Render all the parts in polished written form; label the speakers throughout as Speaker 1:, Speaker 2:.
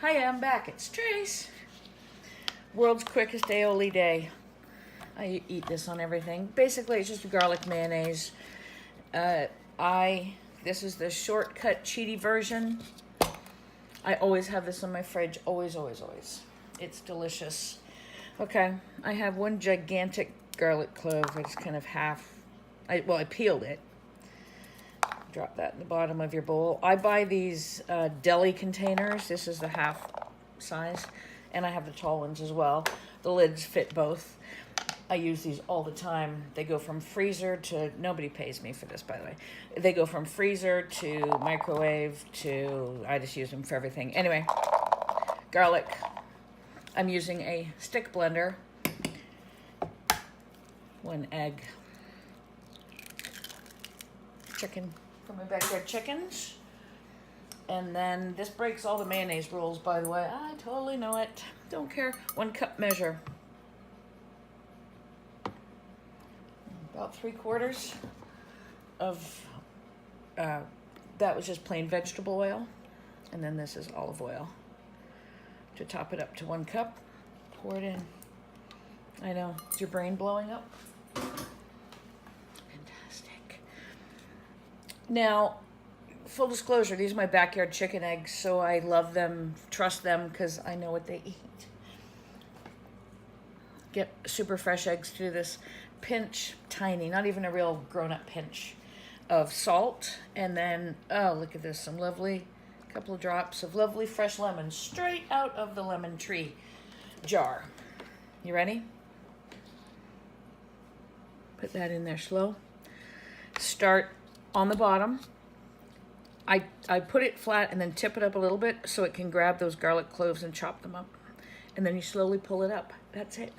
Speaker 1: Hi, I'm back. It's Trace. World's quickest aioli day. I eat this on everything. Basically, it's just a garlic mayonnaise. This is the shortcut cheaty version. I always have this in my fridge. Always, always, always. It's delicious. Okay, I have one gigantic garlic clove. I just kind of I peeled it. Drop that in the bottom of your bowl. I buy these deli containers. This is the half size, and I have the tall ones as well. The lids fit both. I use these all the time. They go from freezer to, nobody pays me for this, by the way. They go from freezer to microwave to, I just use them for everything. Anyway, garlic. I'm using a stick blender. 1 egg. Chicken from my backyard chickens. And then this breaks all the mayonnaise rules, by the way. I totally know it. Don't care. 1 cup measure. About 3/4 of, that was just plain vegetable oil. And then this is olive oil. To top it up to 1 cup, pour it in. I know, is your brain blowing up? Fantastic. Now, full disclosure, these are my backyard chicken eggs, so I love them, trust them, because I know what they eat. Get super fresh eggs to do this. Pinch, tiny, not even a real grown-up pinch of salt. And then, oh, look at this, some lovely, couple of drops of lovely fresh lemon straight out of the lemon tree jar. You ready? Put that in there slow. Start on the bottom. I put it flat and then tip it up a little bit so it can grab those garlic cloves and chop them up. And then you slowly pull it up. That's it.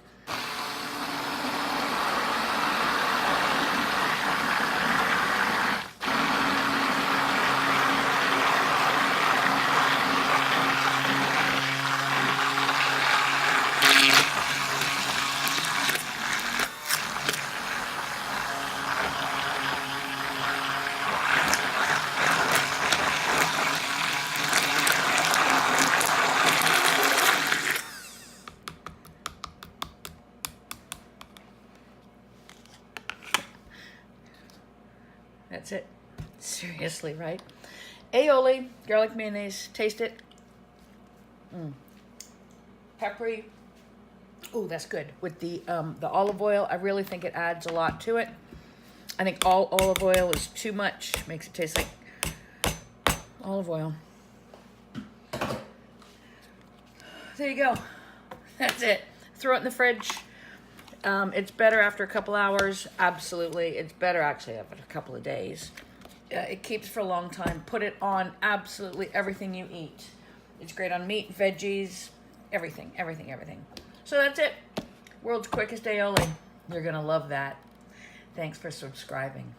Speaker 1: That's it. Seriously, right? Aioli, garlic mayonnaise. Taste it. Peppery. Oh, that's good. With the olive oil, I really think it adds a lot to it. I think all olive oil is too much. Makes it taste like olive oil. There you go. That's it. Throw it in the fridge. It's better after a couple hours. Absolutely. It's better actually after a couple of days. It keeps for a long time. Put it on absolutely everything you eat. It's great on meat, veggies, everything, everything, everything. So that's it. World's quickest aioli. You're going to love that. Thanks for subscribing.